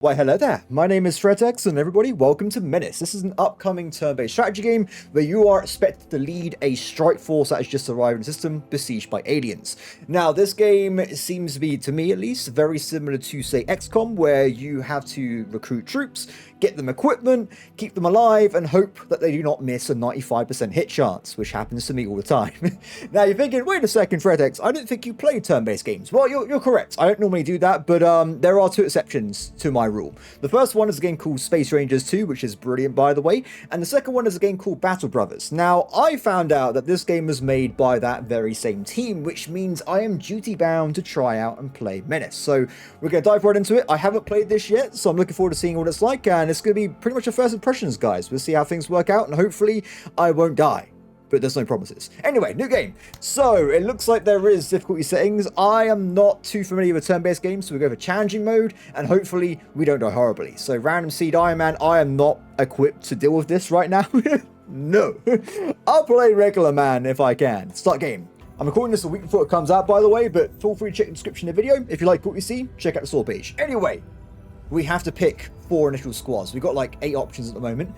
Why hello there, my name is Fretex and everybody welcome to Menace. This is an upcoming turn-based strategy game where you are expected to lead a strike force that has just arrived in the system besieged by aliens. Now this game seems to be, to me at least, very similar to say Xcom, where you have to recruit troops, get them equipment, keep them alive and hope that they do not miss a 95% hit chance, which happens to me all the time. Now you're thinking, wait a second Fretex, I don't think you play turn-based games. Well, you're correct, I don't normally do that, but there are two exceptions to my rule. The first one is a game called Space Rangers 2, which is brilliant by the way, and the second one is a game called Battle Brothers. Now, I found out that this game was made by that very same team, which means I am duty bound to try out and play Menace. So we're going to dive right into it. I haven't played this yet, so I'm looking forward to seeing what it's like, and it's going to be pretty much a first impressions, guys. We'll see how things work out, and hopefully I won't die. But there's no promises. Anyway, new game. So, it looks like there is difficulty settings. I am not too familiar with turn-based games, so we go for challenging mode, and hopefully we don't die horribly. So, random seed Iron Man, I am not equipped to deal with this right now. No. I'll play regular man if I can. Start game. I'm recording this a week before it comes out, by the way, but feel free to check the description of the video. If you like what you see, check out the store page. Anyway, we have to pick 4 initial squads. We've got like 8 options at the moment.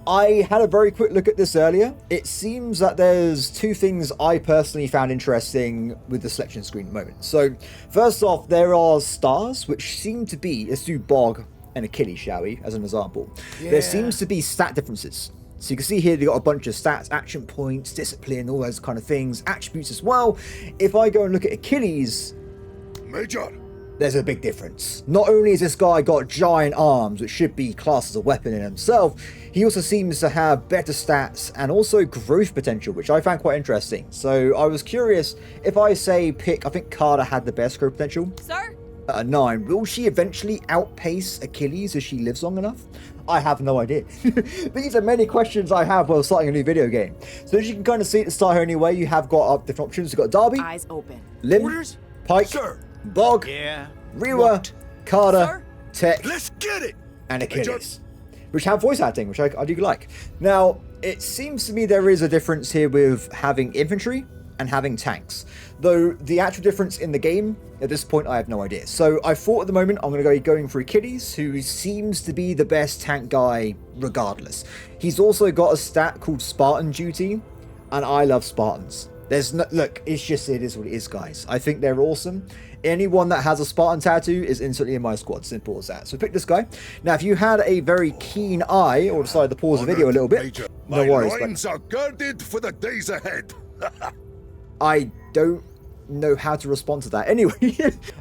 I had a very quick look at this earlier. It seems that there's 2 things I personally found interesting with the selection screen at the moment. So, first off, there are stars, which seem to be, let's do Bog and Achilles, shall we, as an example. Yeah. There seems to be stat differences. So you can see here, they've got a bunch of stats, action points, discipline, all those kind of things, attributes as well. If I go and look at Achilles, Major, there's a big difference. Not only has this guy got giant arms, which should be classed as a weapon in himself, he also seems to have better stats and also growth potential, which I found quite interesting. So I was curious, if I say pick, I think Carter had the best growth potential. Sir? 9. Will she eventually outpace Achilles if she lives long enough? I have no idea. These are many questions I have while starting a new video game. So as you can kind of see at the start here anyway, you have got different options. You've got Darby, Eyes open. Lim, Orders? Pike, Sir. Bog, Yeah. Rewa, What? Carter, Sir? Tech, Let's get it. and Achilles, which have voice acting, which I do like. Now, it seems to me there is a difference here with having infantry and having tanks, though the actual difference in the game, at this point, I have no idea. So I thought at the moment I'm going to go going for Achilles, who seems to be the best tank guy regardless. He's also got a stat called Spartan Duty, and I love Spartans. There's no, look, it's just, it is what it is, guys. I think they're awesome. Anyone that has a Spartan tattoo is instantly in my squad, simple as that. So pick this guy. Now, if you had a very keen eye, or decided to pause the video a little bit, Major, no my worries. loins are girded for the days ahead. I don't know how to respond to that. Anyway,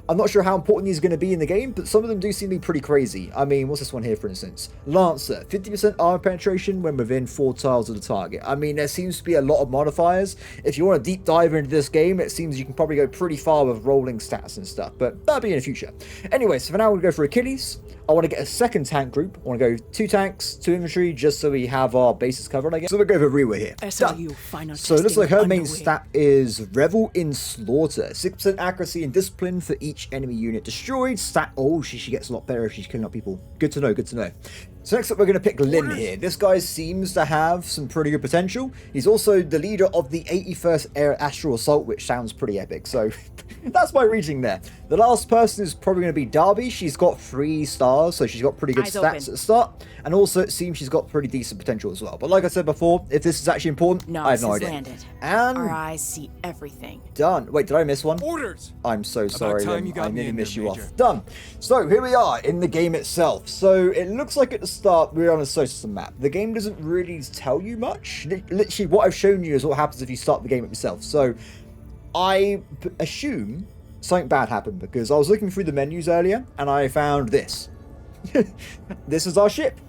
I'm not sure how important these are going to be in the game, but some of them do seem to be pretty crazy. I mean, what's this one here, for instance? Lancer, 50% armor penetration when within 4 tiles of the target. I mean, there seems to be a lot of modifiers. If you want to deep dive into this game, it seems you can probably go pretty far with rolling stats and stuff, but that'll be in the future. Anyway, so for now, we'll go for Achilles. I want to get a second tank group. I want to go 2 tanks, 2 infantry, just so we have our bases covered, I guess. So we'll go for Rewa here. SLU final So it looks like her main underway. stat is Revel in Slaughter. 6% accuracy and discipline for each enemy unit destroyed. Stat, oh, she gets a lot better if she's killing up people. Good to know, good to know. So next up, we're going to pick Lim here. This guy seems to have some pretty good potential. He's also the leader of the 81st Air Astral Assault, which sounds pretty epic. So that's my reading there. The last person is probably going to be Darby. She's got 3 stars, so she's got pretty good Eyes stats open. at the start. And also, it seems she's got pretty decent potential as well. But like I said before, if this is actually important, I have no idea. Landed. And Our eyes see everything. done. Wait, did I miss one? Orders. I'm so sorry, time Lim. you got I me nearly in missed there, you Major. off. Done. So here we are in the game itself. So it looks like at the start we're on a solar system map. The game doesn't really tell you much. Literally, what I've shown you is what happens if you start the game yourself. So I assume something bad happened because I was looking through the menus earlier and I found this. This is our ship.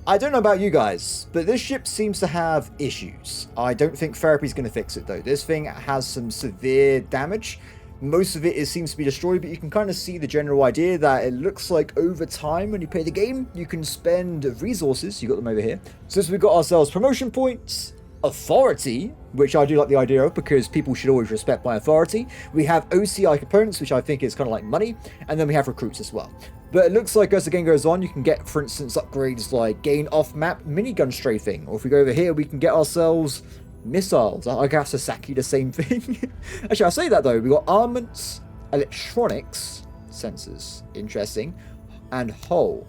I don't know about you guys, but this ship seems to have issues. I don't think therapy's going to fix it though. This thing has some severe damage. Most of it seems to be destroyed, but you can kind of see the general idea that it looks like over time when you play the game, you can spend resources. You got them over here. So we've got ourselves promotion points, authority, which I do like the idea of because people should always respect my authority. We have OCI components, which I think is kind of like money, and then we have recruits as well. But it looks like as the game goes on, you can get, for instance, upgrades like gain off-map minigun strafing, or if we go over here, we can get ourselves missiles. I guess Sasaki the same thing. Actually, I'll say that though. We got armaments, electronics, sensors. Interesting. and Hull.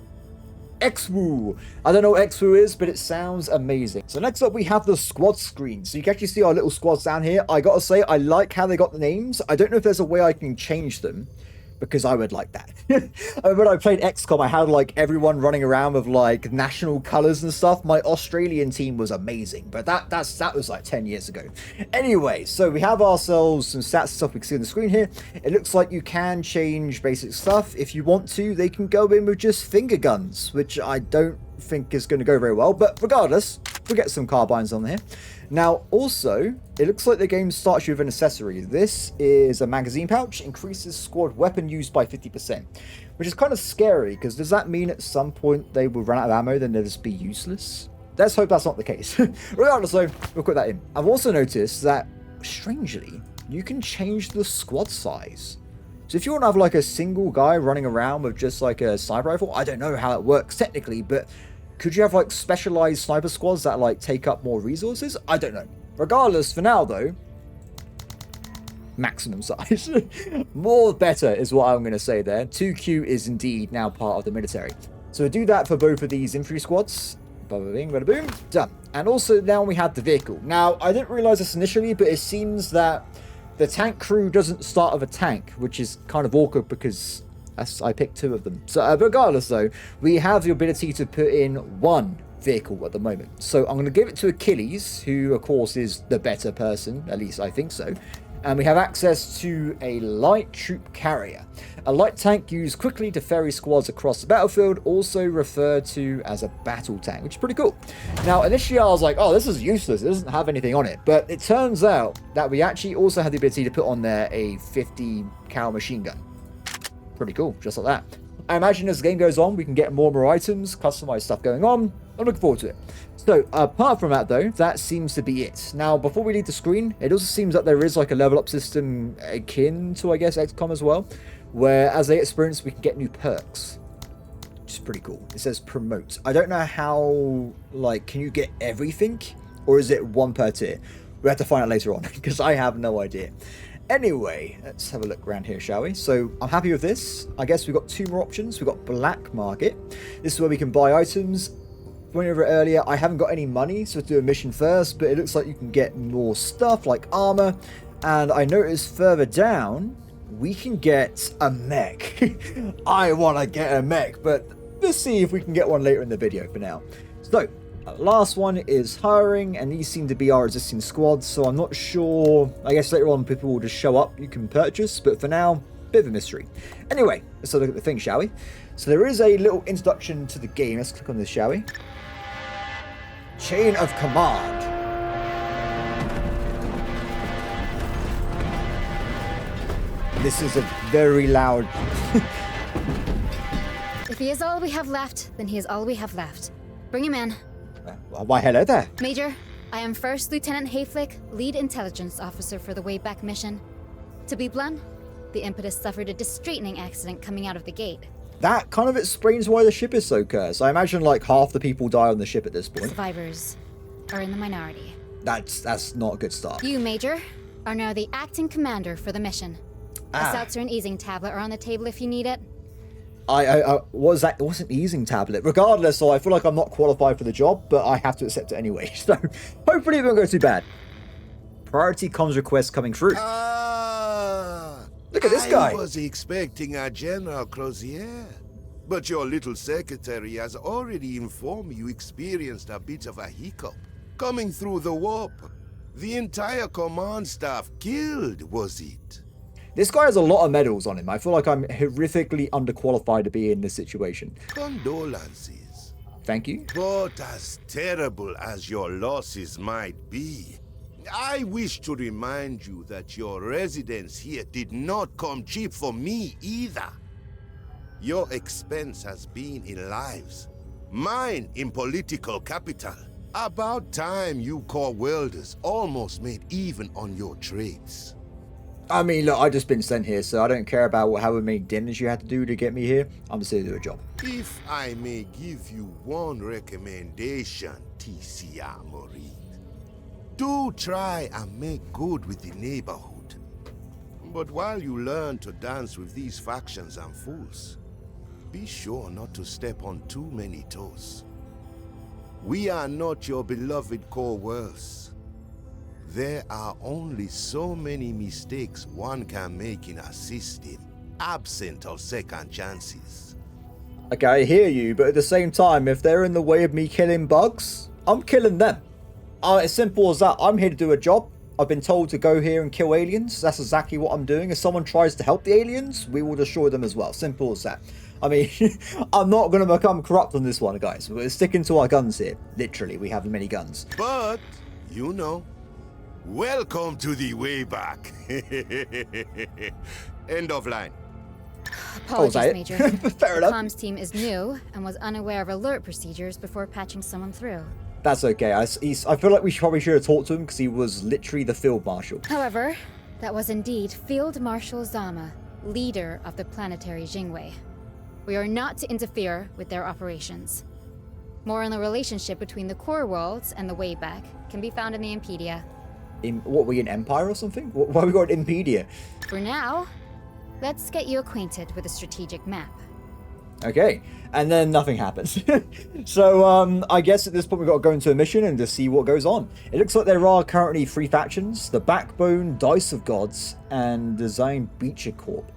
Xwoo. I don't know what Xwoo is, but it sounds amazing. So next up we have the squad screen. So you can actually see our little squads down here. I gotta say, I like how they got the names. I don't know if there's a way I can change them, because I would like that. When I played Xcom, I had like everyone running around with like national colors and stuff. My Australian team was amazing, but that was like 10 years ago. Anyway, so we have ourselves some stats stuff we can see on the screen here. It looks like you can change basic stuff. If you want to, they can go in with just finger guns, which I don't think is going to go very well, but regardless, we'll get some carbines on here. Now, also, it looks like the game starts you with an accessory. This is a magazine pouch, increases squad weapon used by 50%, which is kind of scary, because does that mean at some point they will run out of ammo, then they'll just be useless? Let's hope that's not the case. Regardless, though, we'll put that in. I've also noticed that, strangely, you can change the squad size. So if you want to have like a single guy running around with just like a sniper rifle, I don't know how it works technically, but could you have like specialized sniper squads that like take up more resources? I don't know. Regardless, for now though, maximum size. More better is what I'm going to say there. 2Q is indeed now part of the military. So we do that for both of these infantry squads. Bada bing, bada boom, done. And also now we have the vehicle. Now, I didn't realize this initially, but it seems that the tank crew doesn't start with a tank, which is kind of awkward because I picked 2 of them. So regardless though, we have the ability to put in 1 vehicle at the moment. So I'm going to give it to Achilles, who of course is the better person, at least I think so. And we have access to a light troop carrier. A light tank used quickly to ferry squads across the battlefield, also referred to as a battle tank, which is pretty cool. Now, initially I was like, oh, this is useless. It doesn't have anything on it. But it turns out that we actually also have the ability to put on there a 50 cal machine gun. Pretty cool, just like that. I imagine as the game goes on, we can get more and more items, customized stuff going on. I'm looking forward to it. So, apart from that though, that seems to be it. Now, before we leave the screen, it also seems that there is like a level up system akin to, I guess, Xcom as well, where as they experience, we can get new perks, which is pretty cool. It says promote. I don't know how, like, can you get everything, or is it 1 per tier? We have to find out later on, because I have no idea. Anyway, let's have a look around here, shall we? So I'm happy with this. I guess we've got 2 more options. We've got black market. This is where we can buy items. Went over it earlier. I haven't got any money, so let's do a mission first, but it looks like you can get more stuff like armor. And I noticed further down, we can get a mech. I want to get a mech, but let's see if we can get one later in the video for now. So, last one is hiring, and these seem to be our existing squads, so I'm not sure. I guess later on people will just show up, you can purchase, but for now, bit of a mystery. Anyway, let's have a look at the thing, shall we? So there is a little introduction to the game. Let's click on this, shall we? Chain of command. This is a very loud... If he is all we have left, then he is all we have left. Bring him in. Why, hello there. Major, I am First Lieutenant Hayflick, Lead Intelligence Officer for the Wayback Mission. To be blunt, the Impetus suffered a distracting accident coming out of the gate. That kind of explains why the ship is so cursed. I imagine like half the people die on the ship at this point. Survivors are in the minority. That's not a good start. You, Major, are now the acting commander for the mission. A seltzer and easing tablet are on the table if you need it. What was that? It wasn't an easing tablet. Regardless, so I feel like I'm not qualified for the job, but I have to accept it anyway. So hopefully it won't go too bad. Priority comms request coming through. Look at this guy. I was expecting a General Crozier, but your little secretary has already informed me you experienced a bit of a hiccup. Coming through the warp, the entire command staff killed, was it? This guy has a lot of medals on him. I feel like I'm horrifically underqualified to be in this situation. Condolences. Thank you. But as terrible as your losses might be, I wish to remind you that your residence here did not come cheap for me either. Your expense has been in lives, mine in political capital. About time you core welders almost made even on your trades. I mean, look, I've just been sent here, so I don't care about however many dinners you had to do to get me here. I'm just here to do a job. If I may give you one recommendation, TCR Maureen, do try and make good with the neighborhood. But while you learn to dance with these factions and fools, be sure not to step on too many toes. We are not your beloved core worlds. There are only so many mistakes one can make in a system, absent of second chances. Okay, I hear you, but at the same time, if they're in the way of me killing bugs, I'm killing them. As simple as that. I'm here to do a job. I've been told to go here and kill aliens. That's exactly what I'm doing. If someone tries to help the aliens, we will destroy them as well. Simple as that. I mean, I'm not going to become corrupt on this one, guys. We're sticking to our guns here. Literally, we have many guns. But, you know, welcome to the way back. End of line. Apologies, Major. Fair The enough. comms team is new and was unaware of alert procedures before patching someone through. That's okay. I feel like we probably should have talked to him because he was literally the field marshal. However, that was indeed Field Marshal Zama, leader of the planetary Jingwei. We are not to interfere with their operations. More on the relationship between the core worlds and the Wayback can be found in the Impedia. What, we in Empire or something? Why we got Impedia? For now, let's get you acquainted with the strategic map. Okay, and then nothing happens. So, I guess at this point we've got to go into a mission and just see what goes on. It looks like there are currently 3 factions, the Backbone, Dice of Gods, and Design Beecher Corp.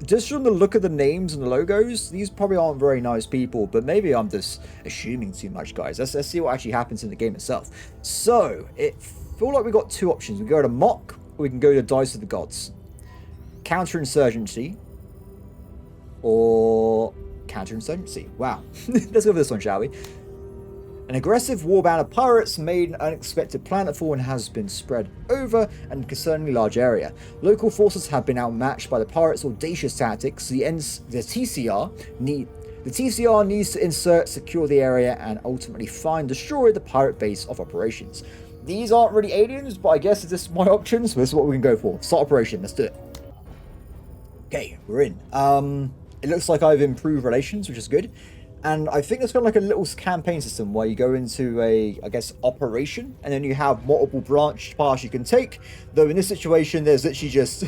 Just from the look of the names and the logos, these probably aren't very nice people, but maybe I'm just assuming too much, guys. Let's see what actually happens in the game itself. So, it feels like we've got 2 options. We can go to Mock, or we can go to Dice of the Gods. Counterinsurgency, or counterinsurgency. Wow. Let's go for this one, shall we? An aggressive warband of pirates made an unexpected planetfall and has been spread over an concerningly large area. Local forces have been outmatched by the pirates' audacious tactics. The TCR needs to insert, secure the area, and ultimately find, destroy the pirate base of operations. These aren't really aliens, but I guess this is my options. So this is what we can go for. Start operation. Let's do it. Okay, we're in. It looks like I've improved relations, which is good. And I think it's got like a little campaign system where you go into a, I guess, operation, and then you have multiple branch paths you can take. Though in this situation, there's literally just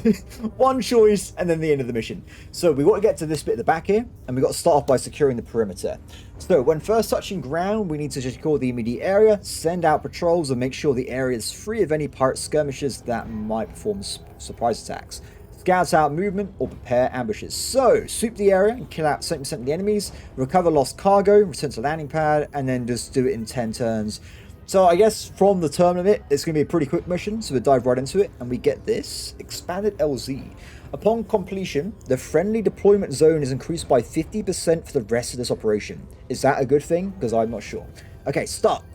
one choice and then the end of the mission. So we've got to get to this bit at the back here, and we've got to start off by securing the perimeter. So when first touching ground, we need to secure the immediate area, send out patrols, and make sure the area is free of any pirate skirmishes that might perform surprise attacks. Scout out movement or prepare ambushes. So, sweep the area and kill out 70% of the enemies, recover lost cargo, return to landing pad, and then just do it in 10 turns. So I guess from the term of it, it's going to be a pretty quick mission, so we'll dive right into it, and we get this, Expanded LZ. Upon completion, the friendly deployment zone is increased by 50% for the rest of this operation. Is that a good thing? Because I'm not sure. Okay, start.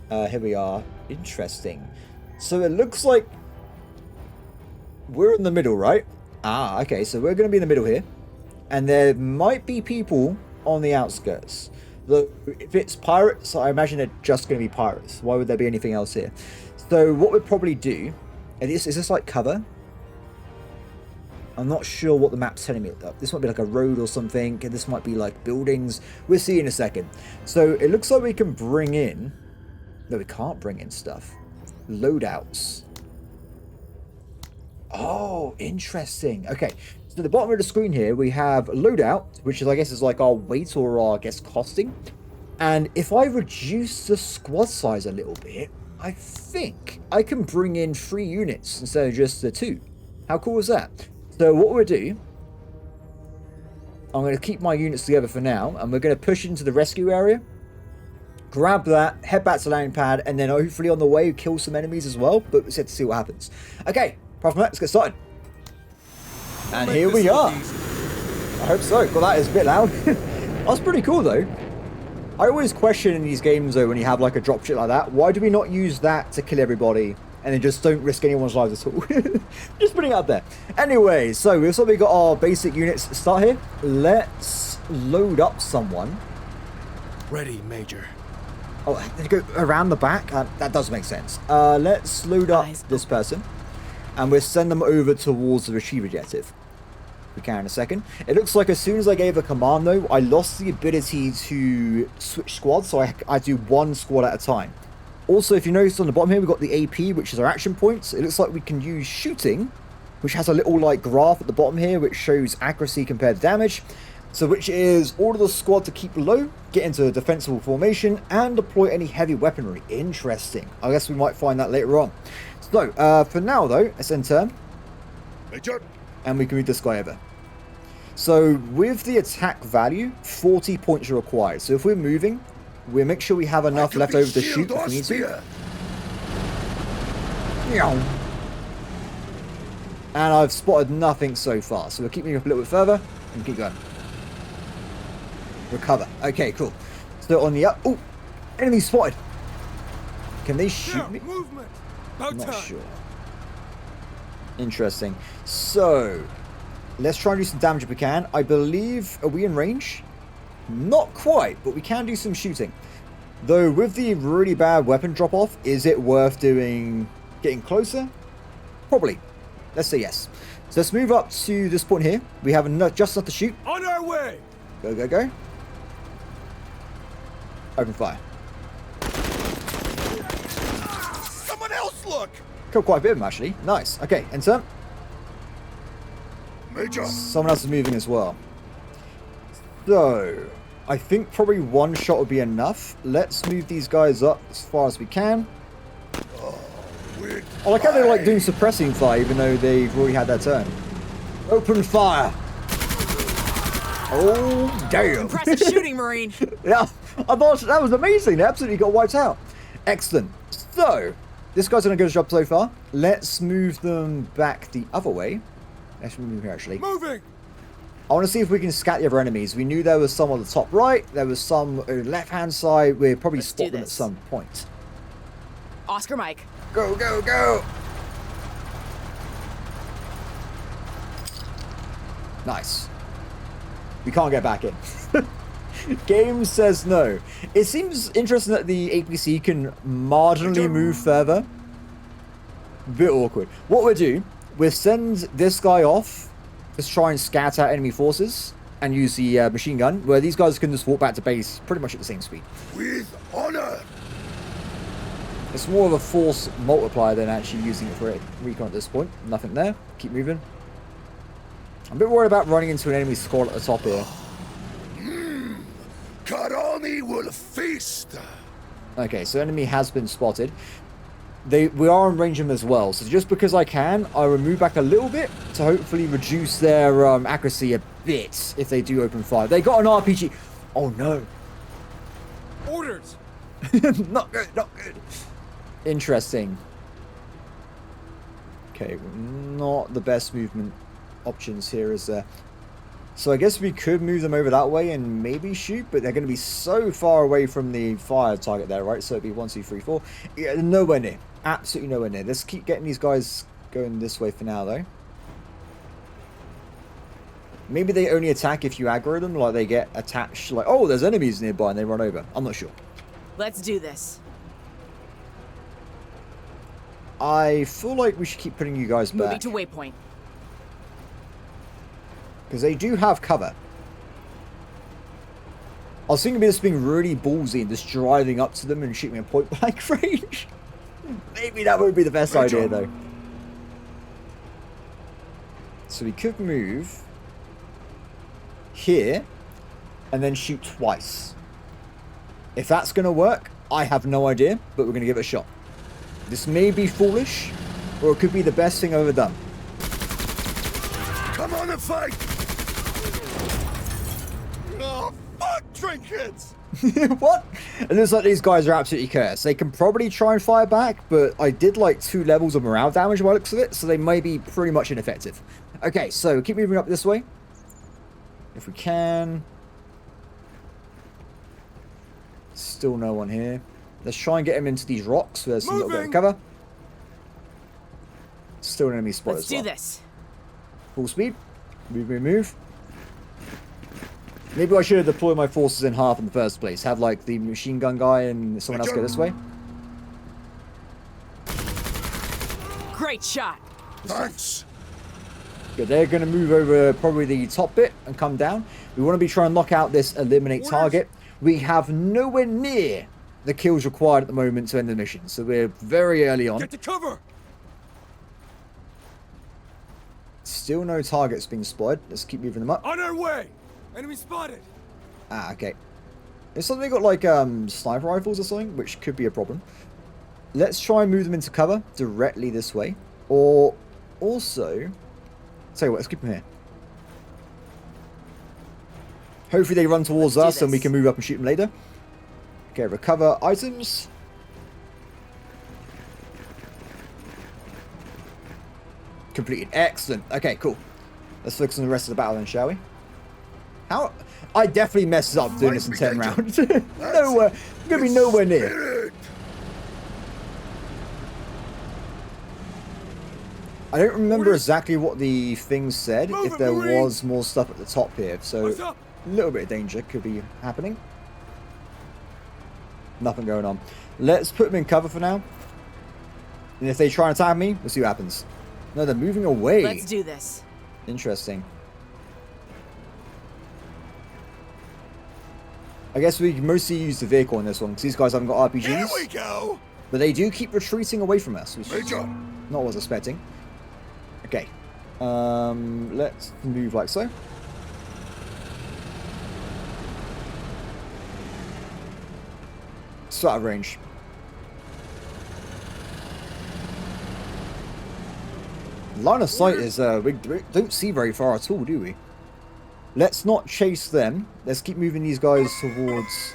Here we are. Interesting. So it looks like we're in the middle, right? Ah, okay, so we're going to be in the middle here. And there might be people on the outskirts. Look, if it's pirates, I imagine they're just going to be pirates. Why would there be anything else here? So what we'd probably do... Is this like cover? I'm not sure what the map's telling me. This might be like a road or something. And this might be like buildings. We'll see in a second. So it looks like we can bring in... No, we can't bring in stuff. Loadouts. Oh, interesting. Okay, so at the bottom of the screen here, we have loadout, which is, I guess, is like our weight or our, I guess, costing. And if I reduce the squad size a little bit, I think I can bring in 3 units instead of just the 2. How cool is that? So what we'll do, I'm going to keep my units together for now, and we're going to push into the rescue area, grab that, head back to landing pad, and then hopefully on the way kill some enemies as well, but we'll set to see what happens. Okay. Apart from that, let's get started. And here we are. I hope so. Well, that is a bit loud. That's pretty cool, though. I always question in these games, though, when you have like a dropship like that, why do we not use that to kill everybody and then just don't risk anyone's lives at all? Just putting it out there. Anyway, so we've sort of got our basic units to start here. Let's load up someone. Ready, Major. Oh, did it go around the back? That does make sense. Let's load up this person. And we'll send them over towards the retrieve objective. We can in a second. It looks like as soon as I gave a command, though, I lost the ability to switch squads, so I do 1 squad at a time. Also, if you notice on the bottom here, we've got the AP, which is our action points. It looks like we can use shooting, which has a little like graph at the bottom here, which shows accuracy compared to damage. So which is order the squad to keep low, get into a defensible formation, and deploy any heavy weaponry. Interesting. I guess we might find that later on. So, for now though, let's end turn. Major. And we can move this guy over. So with the attack value, 40 points are required. So if we're moving, we'll make sure we have enough left over to shoot if we need to. And I've spotted nothing so far. So we'll keep moving up a little bit further and keep going. Recover. Okay, cool. So on the up. Oh, enemy spotted. Can they shoot me? Movement. I'm not sure. Interesting. So let's try and do some damage if we can. I believe, are we in range? Not quite, but we can do some shooting. Though with the really bad weapon drop off, is it worth getting closer? Probably. Let's say yes. So let's move up to this point here. We have just enough to shoot. On our way. Go, go, go. Open fire. Someone else look! Killed quite a bit of them, actually. Nice. Okay, enter. Major. Someone else is moving as well. So, I think probably one shot would be enough. Let's move these guys up as far as we can. I like how they're like doing suppressing fire even though they've already had their turn. Open fire! Oh, damn. Impressive shooting, Marine. Yeah, I thought that was amazing. They absolutely got wiped out. Excellent. So, this guy's done a good job so far. Let's move them back the other way. Let's move here, actually. Moving. I want to see if we can scat the other enemies. We knew there was some on the top right. There was some on the left-hand side. We'll probably spot them at some point. Oscar Mike. Go, go, go! Nice. We can't get back in. Game says no. It seems interesting that the APC can marginally move further. Bit awkward. What we'll do, we'll send this guy off. Let's try and scout out enemy forces and use the machine gun, where these guys can just walk back to base pretty much at the same speed. With honor. It's more of a force multiplier than actually using it for recon at this point. Nothing there. Keep moving. I'm a bit worried about running into an enemy squad at the top here. Karami will feast. Okay, so enemy has been spotted. We are in range of them as well. So just because I can, I will move back a little bit to hopefully reduce their accuracy a bit if they do open fire. They got an RPG. Oh no. Orders. Not good, not good. Interesting. Okay, not the best movement options here, is there? So I guess we could move them over that way and maybe shoot, but they're going to be so far away from the fire target there, right? So it'd be 1, 2, 3, 4. Yeah, nowhere near. Absolutely nowhere near. Let's keep getting these guys going this way for now, though. Maybe they only attack if you aggro them, like they get attached, like, oh, there's enemies nearby, and they run over. I'm not sure. Let's do this. I feel like we should keep putting you guys Moving back. to waypoint. Because they do have cover. I was thinking of this being really ballsy and just driving up to them and shooting a point blank range. Maybe that would be the best idea, though. So we could move here and then shoot twice. If that's going to work, I have no idea, but we're going to give it a shot. This may be foolish, or it could be the best thing I've ever done. Come on and fight. Oh, fuck trinkets. What? It looks like these guys are absolutely cursed. They can probably try and fire back, but I did like 2 levels of morale damage by the looks of it, so they may be pretty much ineffective. Okay, so keep moving up this way. If we can. Still no one here. Let's try and get him into these rocks where there's some little bit of cover. Still an enemy spot Let's as well. do this. Full speed. Move, move, move. Maybe I should have deployed my forces in half in the first place. Have like the machine gun guy and someone else go this way. Great shot. Thanks. Good. They're going to move over probably the top bit and come down. We want to be trying to knock out this eliminate target. We have nowhere near the kills required at the moment to end the mission. So we're very early on. Get to cover. Still no targets being spotted. Let's keep moving them up. On our way. Enemy spotted. Ah, okay. It's something got like sniper rifles or something, which could be a problem. Let's try and move them into cover directly this way. Or also, tell you what, let's keep them here. Hopefully they run towards us and we can move up and shoot them later. Okay, recover items. Completed. Excellent. Okay, cool. Let's focus on the rest of the battle then, shall we? How? I definitely messed up doing this in 10 rounds. Nowhere. I'm going to be nowhere near. I don't remember exactly what the thing said, if there was more stuff at the top here. So, a little bit of danger could be happening. Nothing going on. Let's put them in cover for now. And if they try and attack me, we'll see what happens. No, they're moving away. Let's do this. Interesting. I guess we can mostly use the vehicle in this one, because these guys haven't got RPGs. Here we go. But they do keep retreating away from us, which is Major. not what I was expecting. Okay. Let's move like so. It's out of range. Line of sight is, we don't see very far at all, do we? Let's not chase them. Let's keep moving these guys towards...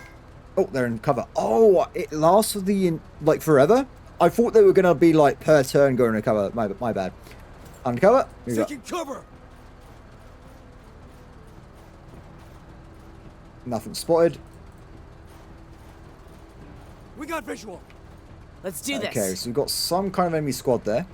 Oh, they're in cover. Oh, it lasts for the, like, forever? I thought they were going to be, like, per turn going to cover. My bad. Uncover. Taking cover. Nothing spotted. We got visual. Let's do this. Okay, so we've got some kind of enemy squad there.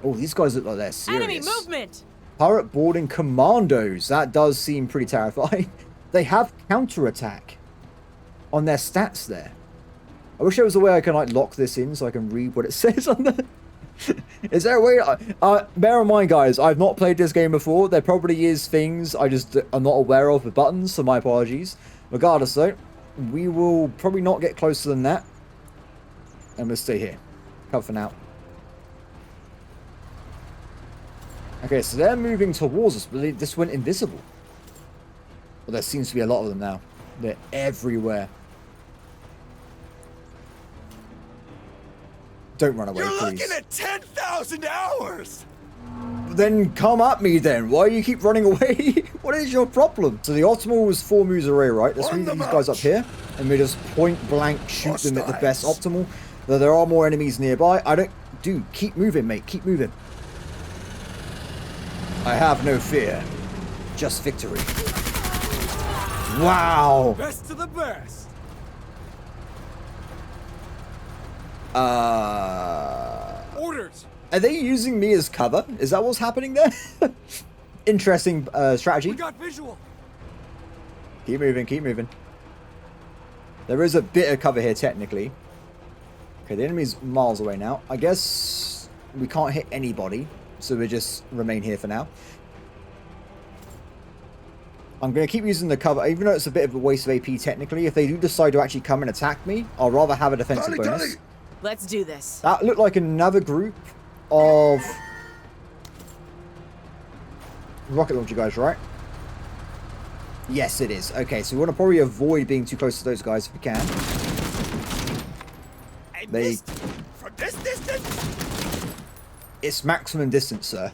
Oh, these guys look like they're serious. Enemy movement. Pirate boarding commandos. That does seem pretty terrifying. They have counterattack on their stats there. I wish there was a way I can like lock this in so I can read what it says on there. Is there a way? Bear in mind, guys, I've not played this game before. There probably is things I just am not aware of with buttons, so my apologies. Regardless, though, we will probably not get closer than that. And we'll stay here. Cover for now. Okay, so they're moving towards us, but they just went invisible. Well, there seems to be a lot of them now. They're everywhere. Don't run away, You're please. looking at 10,000 hours. Then come at me then. Why do you keep running away? What is your problem? So the optimal was 4 moves away, right? Let's move these guys up here. And we just point blank shoot them at the best optimal. Though there are more enemies nearby. Dude, keep moving, mate. Keep moving. I have no fear. Just victory. Wow. Best to the best. Orders. Are they using me as cover? Is that what's happening there? Interesting strategy. We got visual. Keep moving, keep moving. There is a bit of cover here, technically. Okay, the enemy's miles away now. I guess we can't hit anybody, so we just remain here for now. I'm going to keep using the cover, even though it's a bit of a waste of AP technically. If they do decide to actually come and attack me, I'll rather have a defensive bonus. Let's do this. That looked like another group of rocket launcher guys, right? Yes, it is. Okay, so we want to probably avoid being too close to those guys if we can. They... From this distance? It's maximum distance, sir.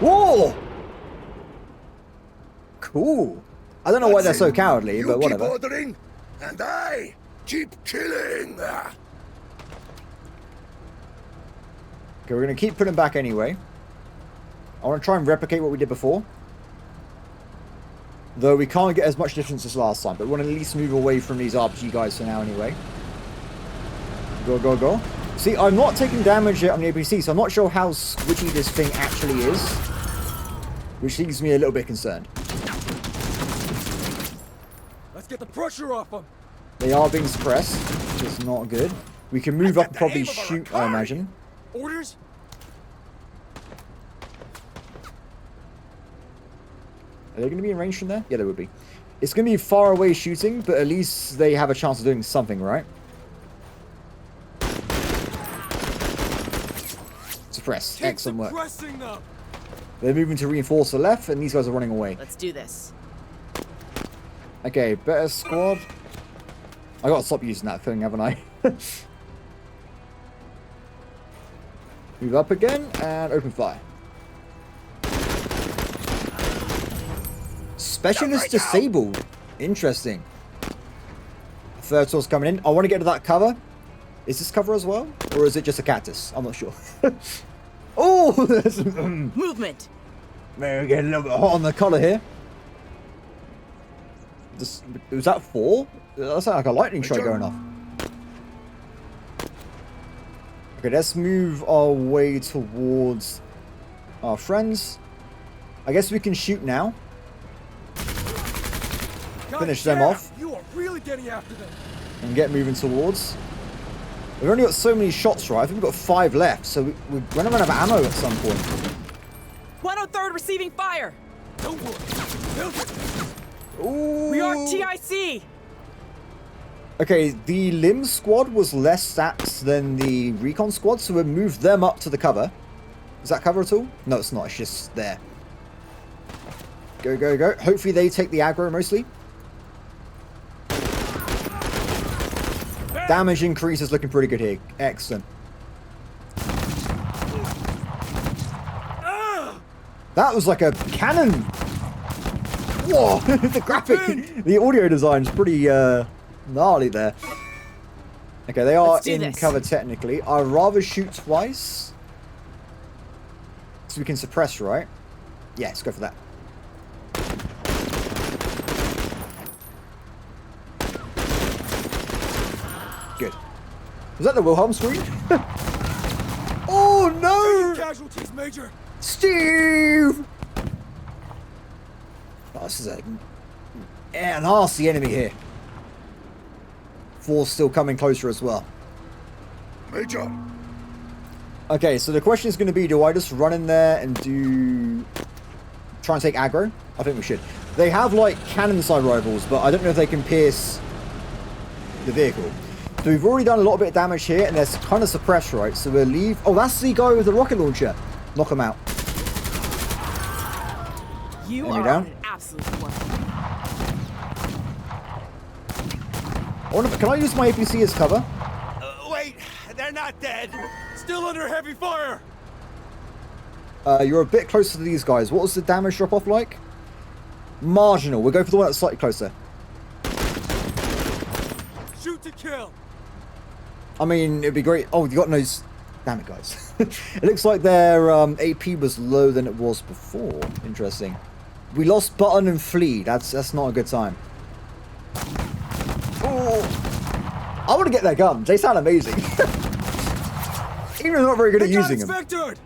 Whoa! Cool. I don't know why they're so cowardly, but whatever. You keep ordering, and I keep killing. Okay, we're going to keep putting back anyway. I want to try and replicate what we did before. Though we can't get as much distance as last time, but we want to at least move away from these RPG guys for now anyway. Go, go, go. See, I'm not taking damage yet on the APC, so I'm not sure how squishy this thing actually is. Which leaves me a little bit concerned. Let's get the pressure off them. They are being suppressed, which is not good. We can move up and probably shoot, I imagine. Orders. Are they going to be in range from there? Yeah, they would be. It's going to be far away shooting, but at least they have a chance of doing something, right? Suppress. Excellent work. Them. They're moving to reinforce the left, and these guys are running away. Let's do this. Okay, better squad. I gotta stop using that thing, haven't I? Move up again, and open fire. Specialist disabled. Interesting. Third source coming in. I want to get to that cover. Is this cover as well? Or is it just a cactus? I'm not sure. Oh! Movement! We're getting a little bit hot on the collar here. Was that 4? That sounded like a lightning strike going off. Okay, let's move our way towards our friends. I guess we can shoot now. Finish them off. You are really getting after them. And get moving towards. We've only got so many shots, right? I think we've got 5 left, so we're going to run out of ammo at some point. 103rd receiving fire! Don't worry. Ooh. We are TIC! Okay, the Limb squad was less stats than the Recon squad, so we'll move them up to the cover. Is that cover at all? No, it's not. It's just there. Go, go, go. Hopefully they take the aggro mostly. Damage increase is looking pretty good here. Excellent. That was like a cannon. Whoa, the graphic, the audio design is pretty gnarly there. Okay, they are in cover technically. I'd rather shoot twice. So we can suppress, right? Yeah, let's go for that. Good. Was that the Wilhelm scream? Oh no! Casualties, Major. Steve! Oh, this is a nasty enemy here. 4's still coming closer as well. Major. Okay, so the question is going to be, do I just run in there and try and take aggro? I think we should. They have like cannon side rifles, but I don't know if they can pierce the vehicle. So we've already done a lot of bit of damage here, and there's kind of suppressed, right? So we'll leave. Oh, that's the guy with the rocket launcher. Knock him out. You Enemy are down. an absolute one. Can I use my APC as cover? Wait, they're not dead. Still under heavy fire. You're a bit closer to these guys. What was the damage drop off like? Marginal. We'll go for the one that's slightly closer. Shoot to kill. I mean, it'd be great. Oh, you got no... Damn it, guys. It looks like their AP was lower than it was before. Interesting. We lost Button and Flea. That's not a good time. Oh, I want to get their guns. They sound amazing. Even though I'm not very good at using them. Vectored.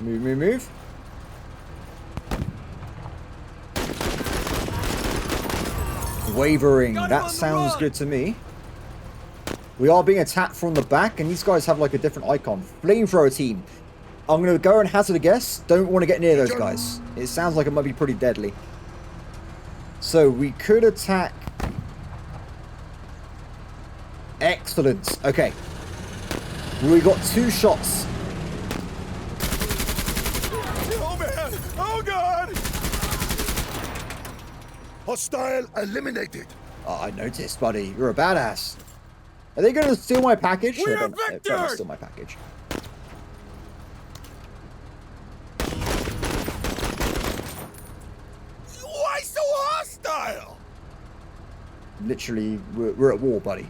Move, move, move. Wavering. That sounds good to me. We are being attacked from the back, and these guys have like a different icon. Flamethrower team. I'm going to go and hazard a guess. Don't want to get near those guys. It sounds like it might be pretty deadly. So we could attack. Excellent. Okay. We got 2 shots. Oh man! Oh god! Hostile eliminated. Oh, I noticed, buddy. You're a badass. Are they going to steal my package? We are They're victors! going to steal my package. Why so hostile? Literally, we're at war, buddy.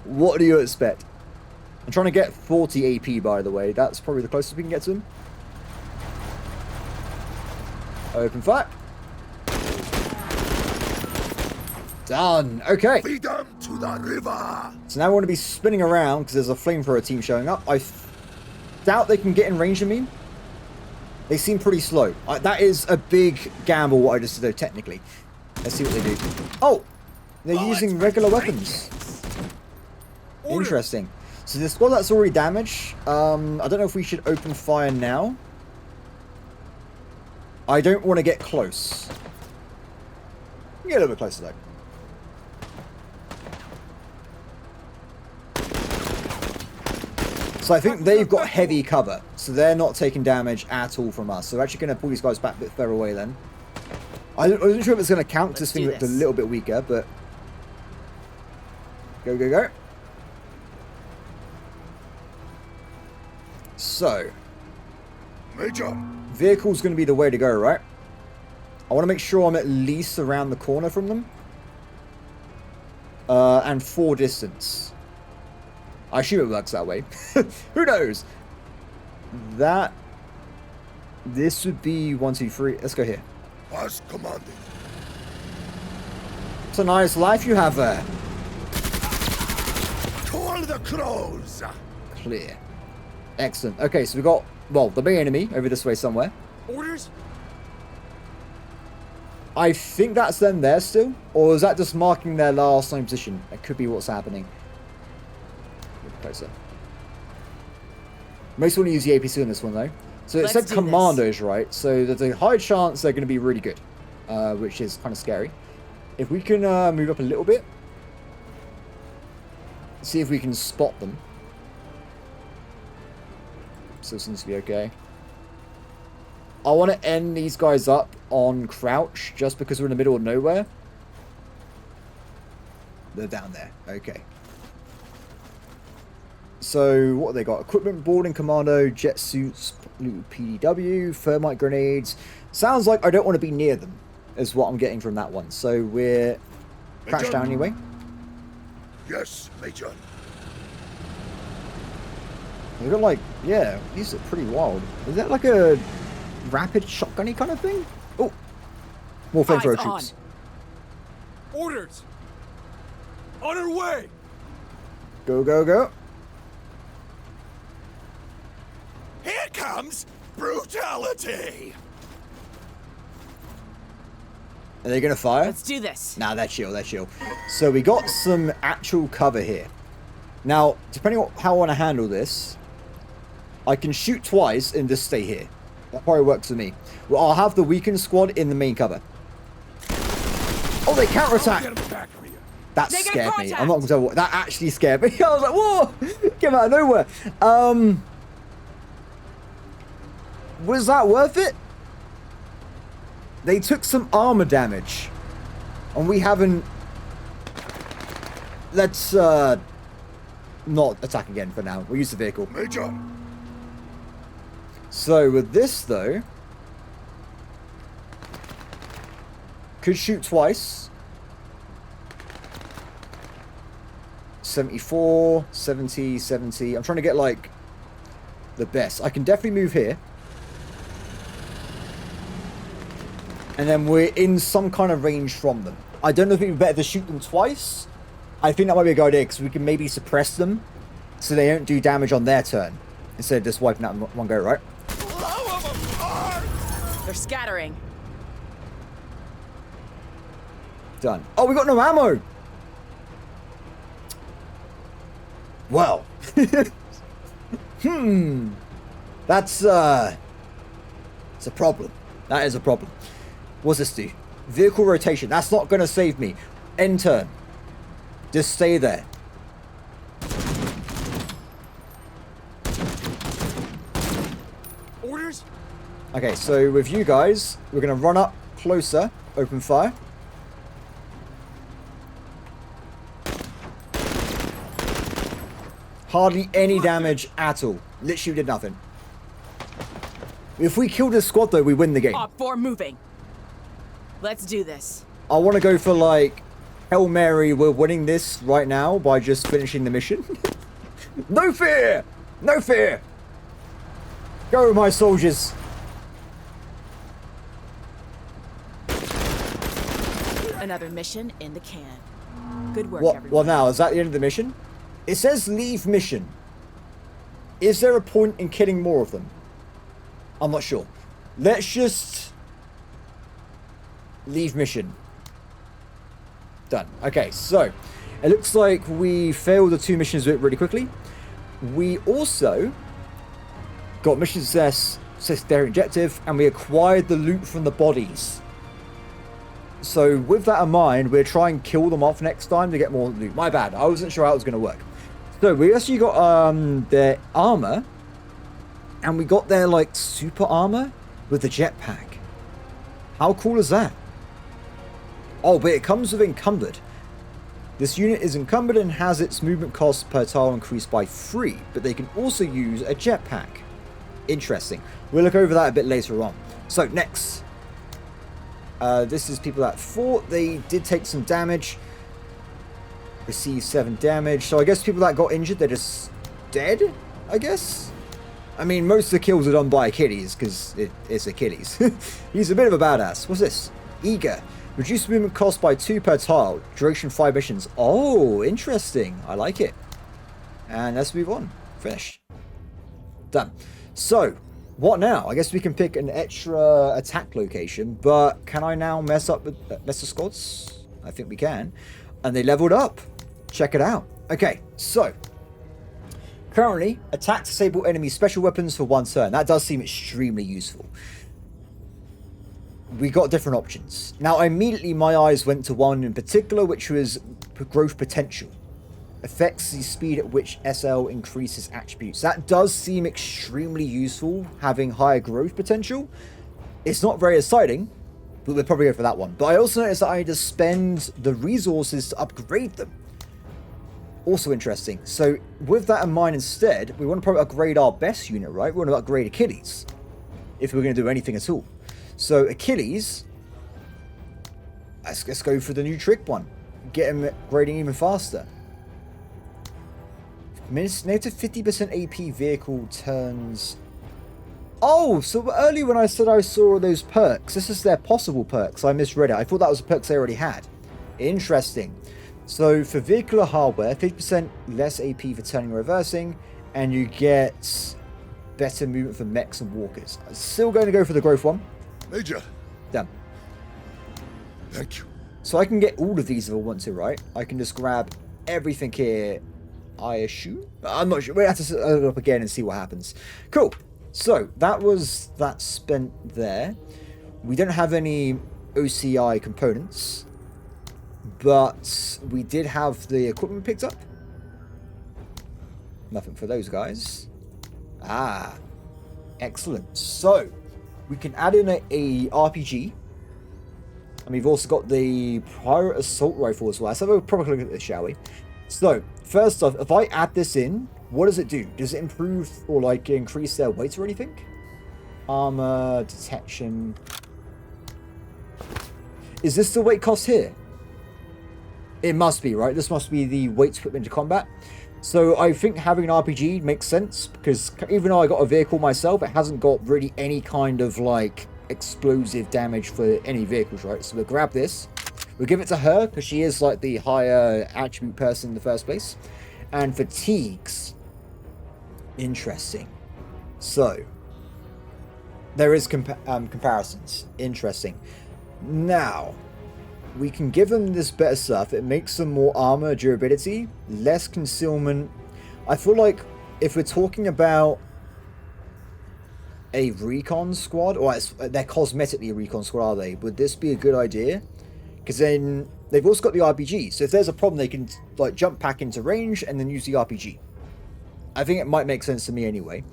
What do you expect? I'm trying to get 40 AP, by the way. That's probably the closest we can get to them. Open fire. Done. Okay. Feed them to the river. So now we want to be spinning around because there's a flamethrower team showing up. I doubt they can get in range of me. They seem pretty slow. That is a big gamble what I just did though, technically. Let's see what they do. Oh! They're using regular weapons. Interesting. So the squad that's already damaged. I don't know if we should open fire now. I don't want to get close. Get a little bit closer though. So I think they've got heavy cover, so they're not taking damage at all from us. So we're actually going to pull these guys back a bit further away then. I wasn't sure if it's going to count, because this thing looked a little bit weaker, but... Go, go, go. So... Major. Vehicle's going to be the way to go, right? I want to make sure I'm at least around the corner from them. And 4 distance. I assume it works that way. Who knows? This would be 1, 2, 3. Let's go here. As commanded. It's a nice life you have there. Call the crows. Clear. Excellent. Okay, so we got, well, the main enemy over this way somewhere. Orders? I think that's them there still. Or is that just marking their last known position? That could be what's happening. Look closer. Most want to use the APC on this one though. So it said commandos, right? So there's a high chance they're going to be really good. Which is kind of scary. If we can move up a little bit. See if we can spot them. Still seems to be okay. I want to end these guys up on crouch just because we're in the middle of nowhere. They're down there. Okay. So, what have they got? Equipment, boarding commando, jet suits, PDW, thermite grenades. Sounds like I don't want to be near them, is what I'm getting from that one. So, we're crouched down anyway. Yes, Major. They've got like, yeah, these are pretty wild. Is that like a rapid shotgunny kind of thing? Oh, more flamethrower troops. Orders! On our way! Go, go, go. Here comes brutality! Are they going to fire? Let's do this. Nah, that's chill, that's chill. So we got some actual cover here. Now, depending on how I want to handle this, I can shoot twice and just stay here. That probably works for me. Well, I'll have the weakened squad in the main cover. Oh, they counterattack! That scared me. I'm not going to tell what. That actually scared me. I was like, whoa! Came out of nowhere. Was that worth it? They took some armor damage. And we haven't... Let's, not attack again for now. We'll use the vehicle. Major. So, with this, though... Could shoot twice. 74, 70, 70. I'm trying to get, like, the best. I can definitely move here. And then we're in some kind of range from them. I don't know if it would be better to shoot them twice. I think that might be a good idea, because we can maybe suppress them so they don't do damage on their turn. Instead of just wiping out in one go, right? They're scattering. Done. Oh, we got no ammo! Well. That's, it's a problem. That is a problem. What's this do? Vehicle rotation. That's not going to save me. End turn. Just stay there. Orders? Okay, so with you guys, we're going to run up closer. Open fire. Hardly any damage at all. Literally did nothing. If we kill this squad, though, we win the game. Op 4 moving. Let's do this. I want to go for, like, Hail Mary, we're winning this right now by just finishing the mission. No fear! No fear! Go, my soldiers. Another mission in the can. Good work, What? everyone. Well, now, is that the end of the mission? It says leave mission. Is there a point in killing more of them? I'm not sure. Let's just... leave mission. Done. Okay, so... it looks like we failed the 2 missions really quickly. We also... got mission success, secondary objective, and we acquired the loot from the bodies. So, with that in mind, we'll try and kill them off next time to get more loot. My bad. I wasn't sure how it was going to work. So we actually got their armor, and we got their like super armor with the jetpack. How cool is that? Oh, but it comes with encumbered. This unit is encumbered and has its movement cost per tile increased by 3, but they can also use a jetpack. Interesting. We'll look over that a bit later on. So next, this is people that fought. They did take some damage. Received 7 damage. So I guess people that got injured, they're just dead, I guess? I mean, most of the kills are done by Achilles, because it's Achilles. He's a bit of a badass. What's this? Eager. Reduce movement cost by 2 per tile. Duration 5 missions. Oh, interesting. I like it. And let's move on. Finish. Done. So, what now? I guess we can pick an extra attack location, but can I now mess up with the squads? I think we can. And they leveled up. Check it out. Okay, so currently, attack disable enemy special weapons for 1 turn. That does seem extremely useful. We got different options. Now, immediately my eyes went to one in particular, which was growth potential. Affects the speed at which SL increases attributes. That does seem extremely useful, having higher growth potential. It's not very exciting, but we'll probably go for that one. But I also noticed that I had to spend the resources to upgrade them. Also interesting. So with that in mind instead, we want to probably upgrade our best unit, right? We want to upgrade Achilles, if we're going to do anything at all. So Achilles, let's go for the new trick one. Get him upgrading even faster. Negative 50% AP vehicle turns. Oh, so earlier when I said I saw those perks, this is their possible perks. I misread it. I thought that was the perks they already had. Interesting. So for vehicular hardware, 50% less AP for turning and reversing, and you get better movement for mechs and walkers. I'm still going to go for the growth one. Major. Done. Thank you. So I can get all of these if I want to, right? I can just grab everything here, I assume? I'm not sure. We'll have to set it up again and see what happens. Cool. So that was that spent there. We don't have any OCI components, but we did have the equipment picked up. Nothing for those guys. Ah, excellent. So we can add in a RPG, and we've also got the Pirate Assault Rifle as well. So we'll probably look at this, shall we? So first off, if I add this in, what does it do? Does it improve or like increase their weight or anything? Armor, detection. Is this the weight cost here? It must be, right? This must be the weights put into combat. So I think having an RPG makes sense, because even though I got a vehicle myself, it hasn't got really any kind of like explosive damage for any vehicles, right? So we'll grab this. We'll give it to her because she is like the higher attribute person in the first place. And fatigues. Interesting. So there is comparisons. Interesting. Now we can give them this better stuff. It makes them more armor durability, less concealment. I feel like if we're talking about a recon squad, or they're cosmetically a recon squad, are they? Would this be a good idea? Because then they've also got the RPG. So if there's a problem, they can like jump back into range and then use the RPG. I think it might make sense to me anyway.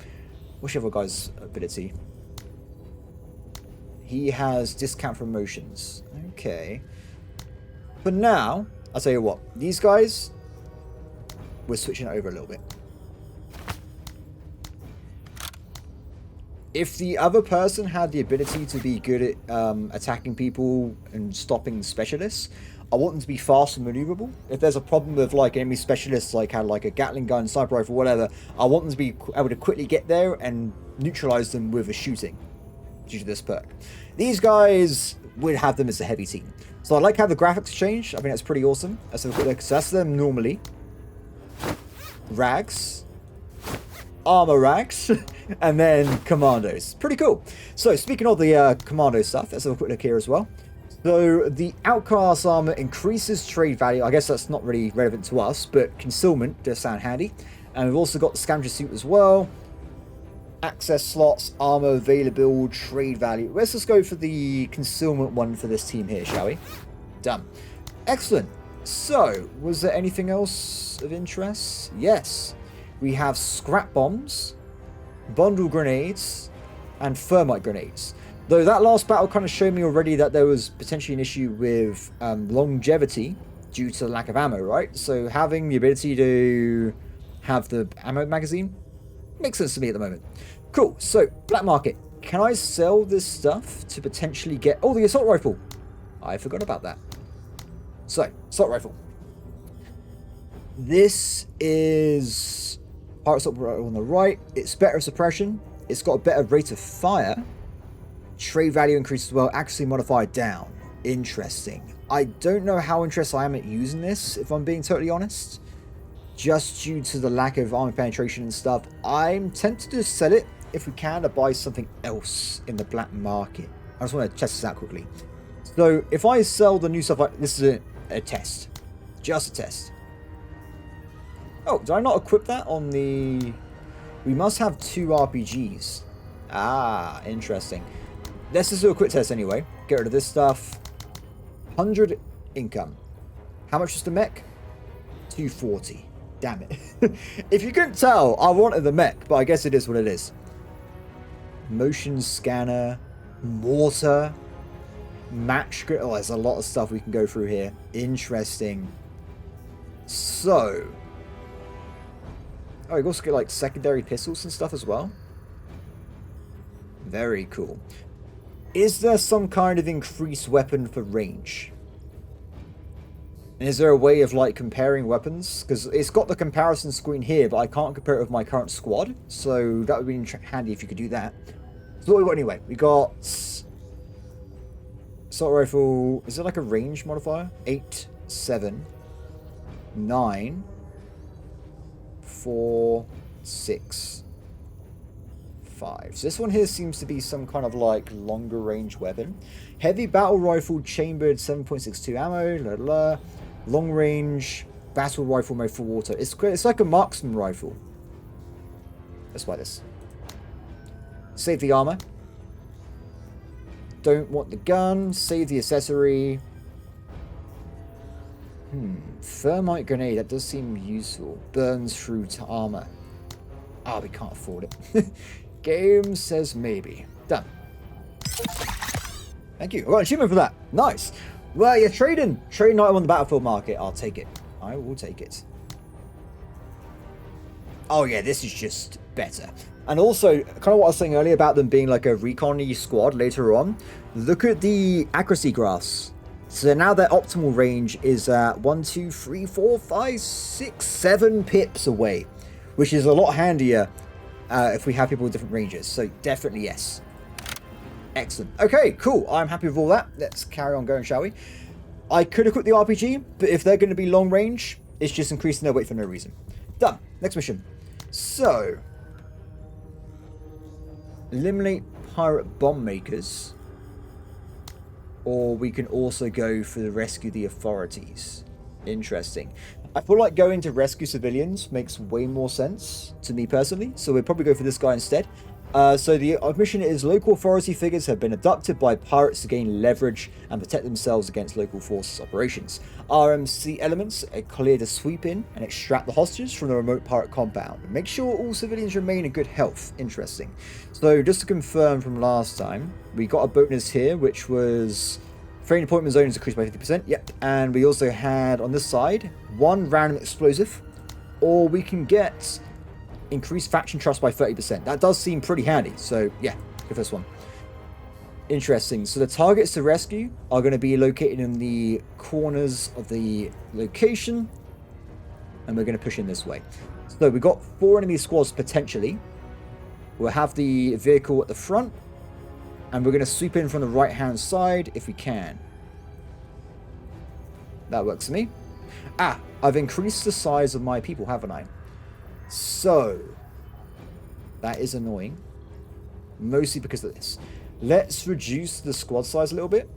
What's the other guy's ability? He has discount for emotions. Okay. But now, I'll tell you what. These guys, we're switching it over a little bit. If the other person had the ability to be good at attacking people and stopping specialists, I want them to be fast and maneuverable. If there's a problem with like enemy specialists, like had like a Gatling gun, sniper rifle, whatever, I want them to be able to quickly get there and neutralize them with a shooting due to this perk. These guys would have them as a heavy team. So I like how the graphics changed. I think that's pretty awesome. So that's them normally. Rags. Armor rags. And then commandos. Pretty cool. So speaking of the commando stuff, let's have a quick look here as well. So the outcast armor increases trade value. I guess that's not really relevant to us, but concealment does sound handy. And we've also got the scavenger suit as well. Access slots, armor available, trade value. Let's just go for the concealment one for this team here, shall we? Done. Excellent. So, was there anything else of interest? Yes. We have scrap bombs, bundle grenades, and thermite grenades. Though that last battle kind of showed me already that there was potentially an issue with longevity due to the lack of ammo, right? So having the ability to have the ammo magazine makes sense to me at the moment. Cool. So, black market. Can I sell this stuff to potentially get... Oh, the assault rifle. I forgot about that. So, assault rifle. This is pirate assault rifle on the right. It's better suppression. It's got a better rate of fire. Trade value increases as well. Accuracy modifier down. Interesting. I don't know how interested I am at using this, if I'm being totally honest. Just due to the lack of armor penetration and stuff. I'm tempted to sell it if we can to buy something else in the black market. I just want to test this out quickly. So if I sell the new stuff, this is a test. Just a test. Oh, did I not equip that on the... We must have 2 RPGs. Ah, interesting. Let's just do a quick test anyway. Get rid of this stuff. 100 income. How much is the mech? 240. Damn it. If you couldn't tell, I wanted the mech, but I guess it is what it is. Motion scanner. Mortar. Match. Oh, there's a lot of stuff we can go through here. Interesting. So. Oh, you also get like secondary pistols and stuff as well. Very cool. Is there some kind of increased weapon for range? And is there a way of like comparing weapons? Because it's got the comparison screen here, but I can't compare it with my current squad. So that would be handy if you could do that. So what we got anyway? We got assault rifle. Is it like a range modifier? 8, 7, 9, 4, 6, 5. So this one here seems to be some kind of like longer range weapon. Heavy battle rifle chambered 7.62 ammo. La, la, la. Long range battle rifle made for water. It's like a marksman rifle. Let's buy this. Save the armor. Don't want the gun. Save the accessory. Thermite grenade. That does seem useful. Burns through to armor. Ah, we can't afford it. Game says maybe. Done. Thank you. I got an achievement for that. Nice. Well, you're trading. Trading item on the battlefield market. I'll take it. I will take it. Oh yeah, this is just better. And also, kind of what I was saying earlier about them being like a recon-y squad later on. Look at the accuracy graphs. So now their optimal range is 1, 2, 3, 4, 5, 6, 7 pips away. Which is a lot handier if we have people with different ranges. So definitely yes. Excellent. Okay, cool. I'm happy with all that. Let's carry on going, shall we? I could equip the RPG, but if they're going to be long range, it's just increasing their weight for no reason. Done. Next mission. So, eliminate pirate bomb makers. Or we can also go for the rescue the authorities. Interesting. I feel like going to rescue civilians makes way more sense to me personally, so we'll probably go for this guy instead. So the mission is local authority figures have been abducted by pirates to gain leverage and protect themselves against local forces operations. RMC elements are clear to sweep in and extract the hostages from the remote pirate compound. Make sure all civilians remain in good health. Interesting. So just to confirm from last time, we got a bonus here, which was training appointment zone is increased by 50%. Yep. And we also had on this side 1 random explosive, or we can get increased faction trust by 30%. That does seem pretty handy. So yeah, go for this one. Interesting. So the targets to rescue are going to be located in the corners of the location, and we're going to push in this way. So we've got 4 enemy squads potentially. We'll have the vehicle at the front, and we're going to sweep in from the right hand side if we can. That works for me. Ah, I've increased the size of my people, haven't I? So, that is annoying. Mostly because of this. Let's reduce the squad size a little bit.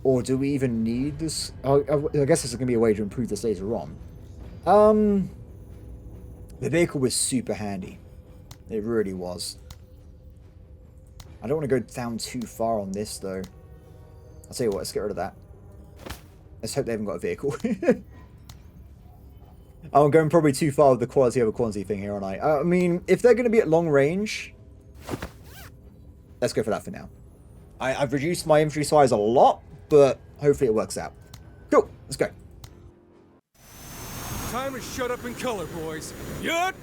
Or do we even need this? Oh, I guess there's going to be a way to improve this later on. The vehicle was super handy. It really was. I don't want to go down too far on this, though. I'll tell you what, let's get rid of that. Let's hope they haven't got a vehicle. I'm going probably too far with the quality over quantity thing here, aren't I? I mean, if they're going to be at long range, let's go for that for now. I've reduced my infantry size a lot, but hopefully it works out. Cool, let's go. Time to shut up and color, boys. Yut!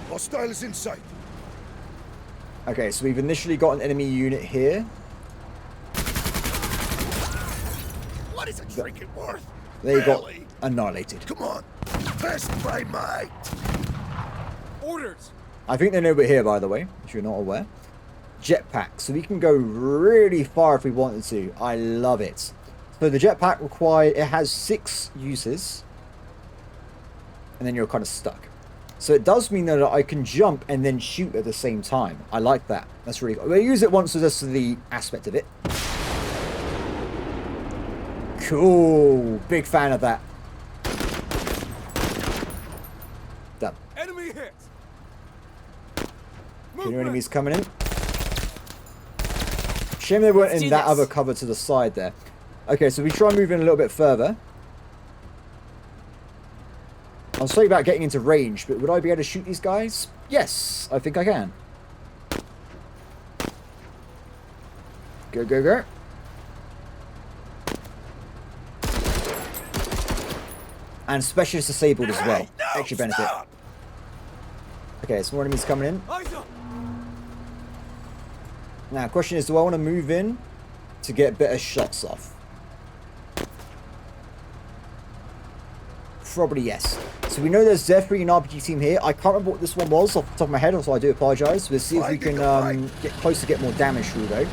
Hostile is in sight. Okay, so we've initially got an enemy unit here. What is a trinket worth? They got Really? annihilated. Come on, test my might. Orders! I think they know we're here, by the way, if you're not aware. Jetpack, so we can go really far if we wanted to. I love it. So the jetpack it has 6 uses, and then you're kind of stuck. So it does mean though that I can jump and then shoot at the same time. I like that. That's really cool. We'll use it once just for the aspect of it. Cool. Big fan of that. Done. Enemy hit! Okay, new enemies coming in. Shame they weren't Let's in do that this. other cover to the side there. Okay, so we try and move in a little bit further. I'm sorry about getting into range, but would I be able to shoot these guys? Yes, I think I can. Go, go, go. And specialist disabled as well. No, Extra benefit. stop. Okay, some more enemies coming in. Eyes up! Now, question is, do I want to move in to get better shots off? Probably yes. So we know there's definitely an RPG team here. I can't remember what this one was off the top of my head, so I do apologise. We'll see if we can get close to get more damage through, though.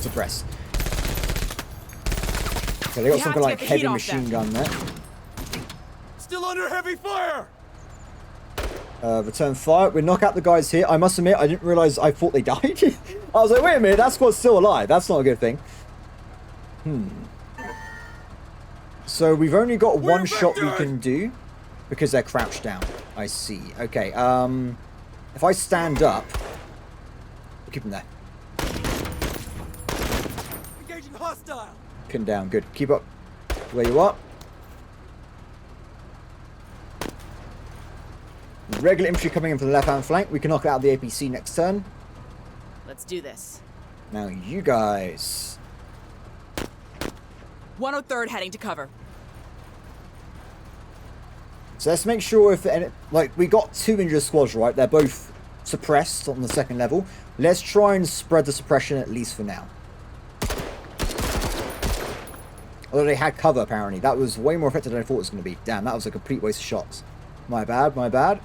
Suppress. Okay, they got We some have kind of to like get the heavy heat off machine them. gun there. Still under heavy fire! Return fire. We knock out the guys here. I must admit, I didn't realise. I thought they died. I was like, wait a minute, that squad's still alive. That's not a good thing. So we've only got one shot we can do because they're crouched down. I see. Okay. If I stand up, we'll keep them there. Engaging hostile! Pin down. Good. Keep up where you are. Regular infantry coming in from the left-hand flank. We can knock out the APC next turn. Let's do this. Now you guys. 103rd heading to cover. So let's make sure if like we got 2 injured squads, right? They're both suppressed on the second level. Let's try and spread the suppression at least for now. Although they had cover apparently. That was way more effective than I thought it was going to be. Damn, that was a complete waste of shots. My bad, my bad.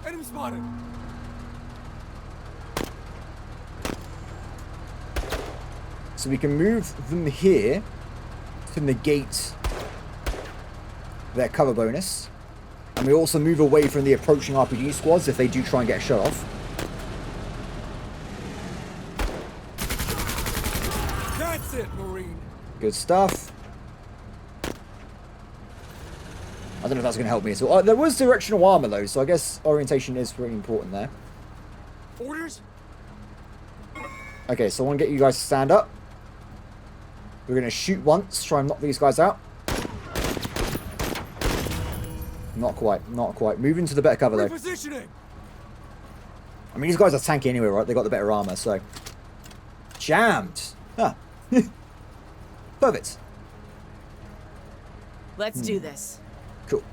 Enemy spotted! So we can move them here to negate their cover bonus. And we also move away from the approaching RPG squads if they do try and get a shot off. That's it, Marine! Good stuff. I don't know if that's going to help me at all. There was directional armor though, so I guess orientation is really important there. Orders? Okay, so I want to get you guys to stand up. We're going to shoot once, try and knock these guys out. Not quite, not quite. Move into the better cover though. Repositioning! I mean, these guys are tanky anyway, right? They got the better armor, so. Jammed! Ah. Perfect. Let's do this. Cool.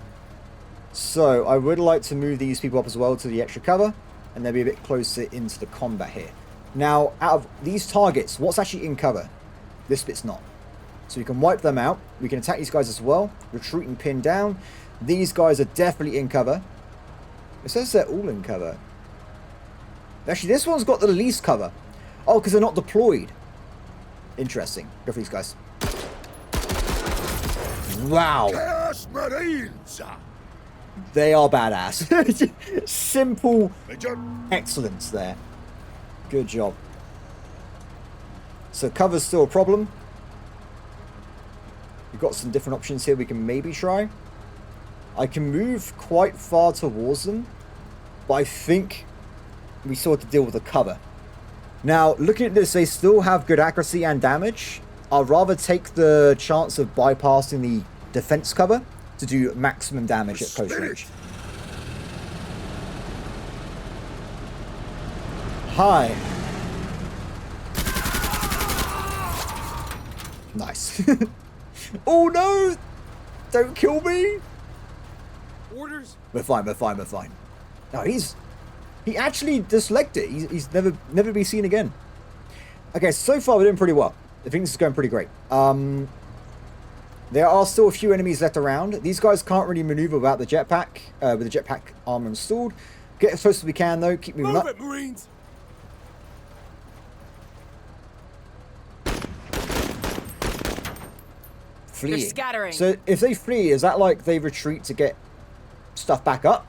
So, I would like to move these people up as well to the extra cover, and they'll be a bit closer into the combat here. Now, out of these targets, what's actually in cover? This bit's not. So we can wipe them out. We can attack these guys as well. Retreat and pin down. These guys are definitely in cover. It says they're all in cover. Actually, this one's got the least cover. Oh, because they're not deployed. Interesting. Go for these guys. Wow. Chaos Marines! They are badass. Simple Major, excellence there. Good job. So cover's still a problem. We've got some different options here we can maybe try. I can move quite far towards them, but I think we still have to deal with the cover. Now, looking at this, they still have good accuracy and damage. I'd rather take the chance of bypassing the defense cover to do maximum damage at close range. Hi. Nice. Oh no! Don't kill me! Orders? We're fine, we're fine, we're fine. No, he actually disliked it. He's never be seen again. Okay, so far we're doing pretty well. I think this is going pretty great. There are still a few enemies left around. These guys can't really maneuver without the jetpack, with the jetpack armor installed. Get as close as we can though, keep moving up. Move it, Marines! Fleeing. They're scattering. So if they flee, is that like they retreat to get stuff back up?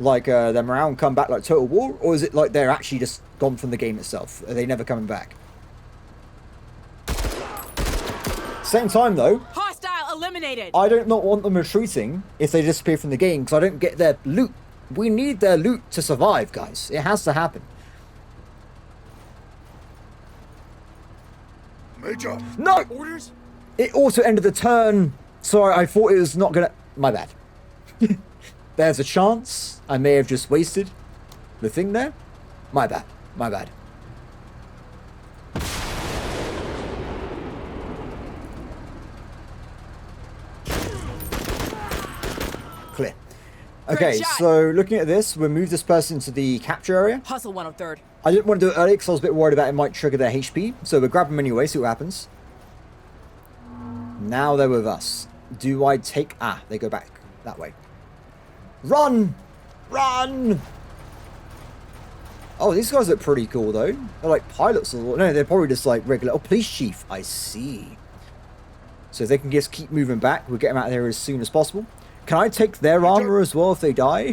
Like their morale come back like Total War? Or is it like they're actually just gone from the game itself? Are they never coming back? Same time though, Hostile eliminated. I don't not want them retreating if they disappear from the game because I don't get their loot. We need their loot to survive, guys. It has to happen. Major! No! Orders? It also ended the turn. Sorry, I thought it was not gonna... My bad. There's a chance I may have just wasted the thing there. My bad. My bad. Clear. Okay, shot. so looking at this, we'll move this person to the capture area. Hustle 103rd. I didn't want to do it early because I was a bit worried about it might trigger their HP. So we'll grab them anyway, see what happens. Now they're with us. Do I take... Ah, they go back that way. Run! Run! Oh, these guys look pretty cool, though. They're like pilots. Or... No, they're probably just like regular... Oh, police chief. I see. So if they can just keep moving back, we'll get them out of there as soon as possible. Can I take their armor as well if they die?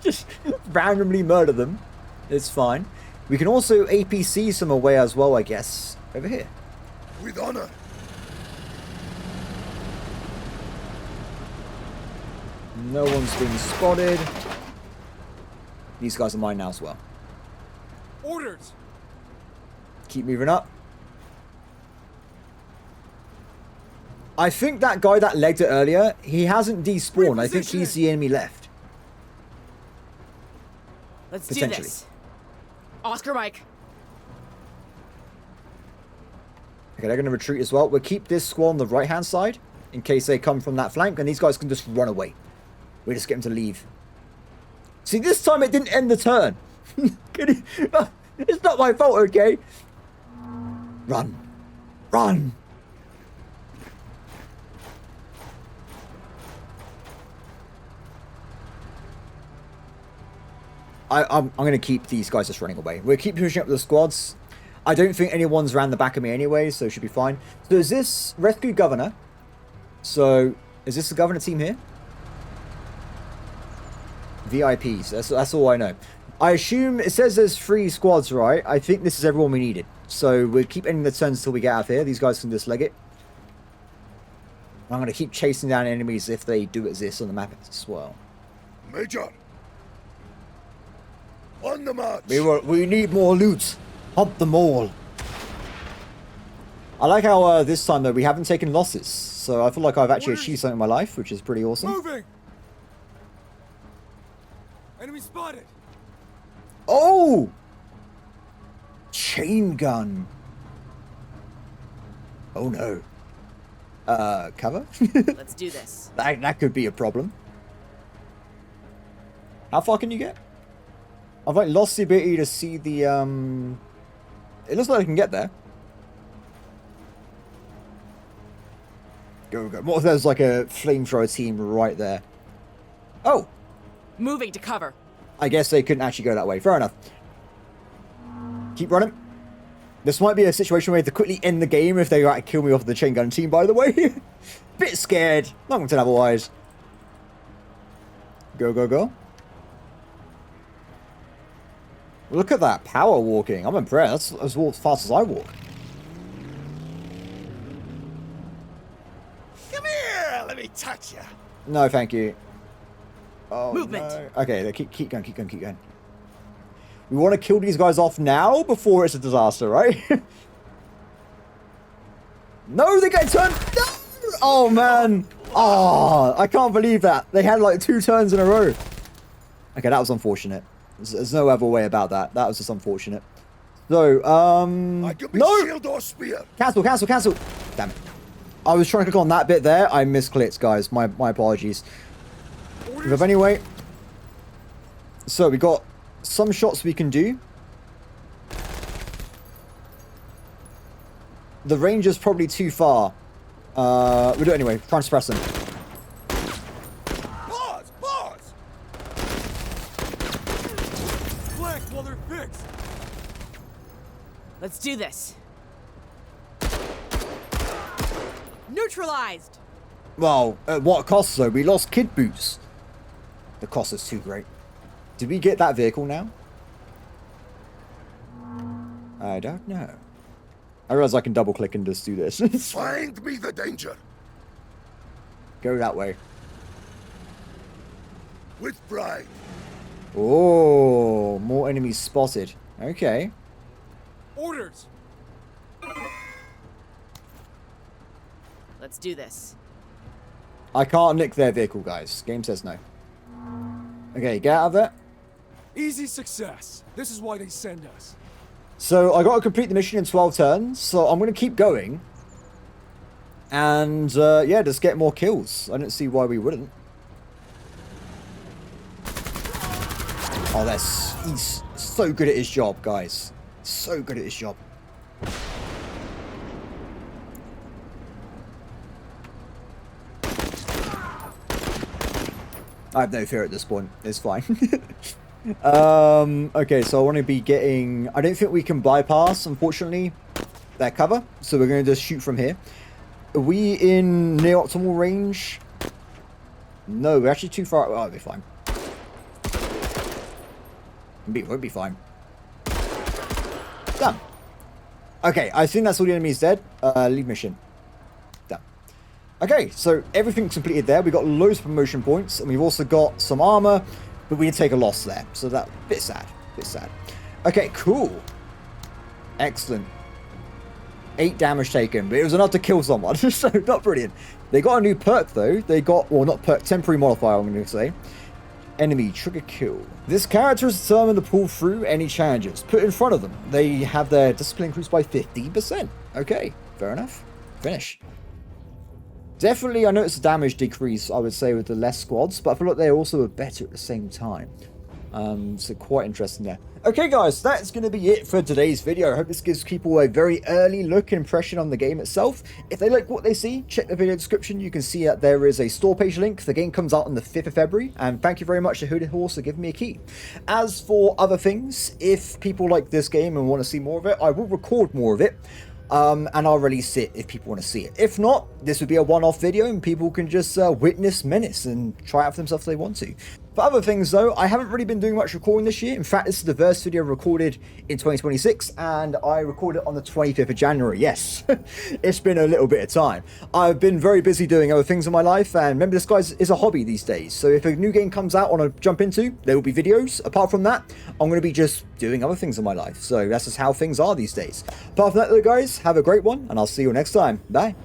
Just randomly murder them. It's fine. We can also APC some away as well, I guess. Over here. With honor. No one's been spotted. These guys are mine now as well. Orders! Keep moving up. I think that guy that legged it earlier, he hasn't despawned. I think he's the enemy left. Let's do Potentially. this. Oscar Mike. Okay, they're going to retreat as well. We'll keep this squad on the right-hand side in case they come from that flank, and these guys can just run away. We just get them to leave. See, this time it didn't end the turn. It's not my fault, okay? Run. Run. I'm going to keep these guys just running away. We'll keep pushing up the squads. I don't think anyone's around the back of me anyway, so it should be fine. So is this rescue governor? So is this the governor team here? VIPs. That's all I know. I assume it says there's 3 squads, right? I think this is everyone we needed. So we'll keep ending the turns until we get out of here. These guys can just leg it. I'm going to keep chasing down enemies if they do exist on the map as well. Major! On the march! We need more loot. Hunt them all. I like how this time though we haven't taken losses, so I feel like I've actually achieved something in my life, which is pretty awesome. Moving! Enemy spotted! Oh! Chain gun. Oh no. Cover? Let's do this. That could be a problem. How far can you get? I've like lost the ability to see the It looks like I can get there. Go, go. What if there's like a flamethrower team right there? Oh! Moving to cover. I guess they couldn't actually go that way. Fair enough. Keep running. This might be a situation where they have to quickly end the game if they go out and kill me off the chain gun team, by the way. Bit scared. Not going to otherwise. Go, go, go. Look at that power walking. I'm impressed. That's as fast as I walk. touch ya. No, thank you. Oh, Movement. no. Okay, keep going. We want to kill these guys off now before it's a disaster, right? No, they get turned. No! Oh, man. Oh, I can't believe that. They had like 2 turns in a row. Okay, that was unfortunate. There's no other way about that. That was just unfortunate. So, I can be no! shield or spear. Cancel. Damn it. I was trying to click on that bit there. I misclicked, guys. My apologies. But anyway. So, we got some shots we can do. The range is probably too far. We'll do it anyway. Try and suppress them. Pause! Flank while they're fixed. Let's do this. Neutralized. Well, at what cost though? We lost kid boots. The cost is too great. Did we get that vehicle now? I don't know. I realize I can double click and just do this. Find me the danger. Go that way. With pride. Oh, more enemies spotted. Okay. Orders. Let's do this. I can't nick their vehicle, guys. Game says no. Okay, get out of there. Easy success. This is why they send us. So I got to complete the mission in 12 turns, so I'm going to keep going. And, yeah, just get more kills. I don't see why we wouldn't. Oh, he's so good at his job, guys. So good at his job. I have no fear at this point. It's fine. Okay, so I want to be getting... I don't think we can bypass, unfortunately, their cover. So we're going to just shoot from here. Are we in near optimal range? No, we're actually too far... Oh, it'll be fine. It won't be fine. Done. Okay, I think that's all the enemies dead. Leave mission. Done. Okay, so everything's completed there. We got loads of promotion points, and we've also got some armor, but we did take a loss there. So that bit sad. Okay, cool. Excellent. 8 damage taken, but it was enough to kill someone, so not brilliant. They got a new perk though. They got, well, not perk, temporary modifier, I'm going to say. Enemy trigger kill. This character is determined to pull through any challenges put in front of them. They have their discipline increased by 50%. Okay, fair enough. Finish. Definitely, I noticed the damage decrease, I would say, with the less squads, but I feel like they also are better at the same time. So quite interesting there. Okay, guys, that's going to be it for today's video. I hope this gives people a very early look and impression on the game itself. If they like what they see, check the video description. You can see that there is a store page link. The game comes out on the 5th of February, and thank you very much to Hooded Horse for giving me a key. As for other things, if people like this game and want to see more of it, I will record more of it. And I'll release it if people want to see it. If not, this would be a one-off video and people can just witness Menace and try out for themselves if they want to. For other things though, I haven't really been doing much recording this year. In fact, this is the first video recorded in 2026 and I recorded on the 25th of January. Yes, it's been a little bit of time. I've been very busy doing other things in my life, and remember, this guys is a hobby these days. So if a new game comes out I want to jump into, there will be videos. Apart from that, I'm going to be just doing other things in my life. So that's just how things are these days. Apart from that though, guys, have a great one and I'll see you next time. Bye.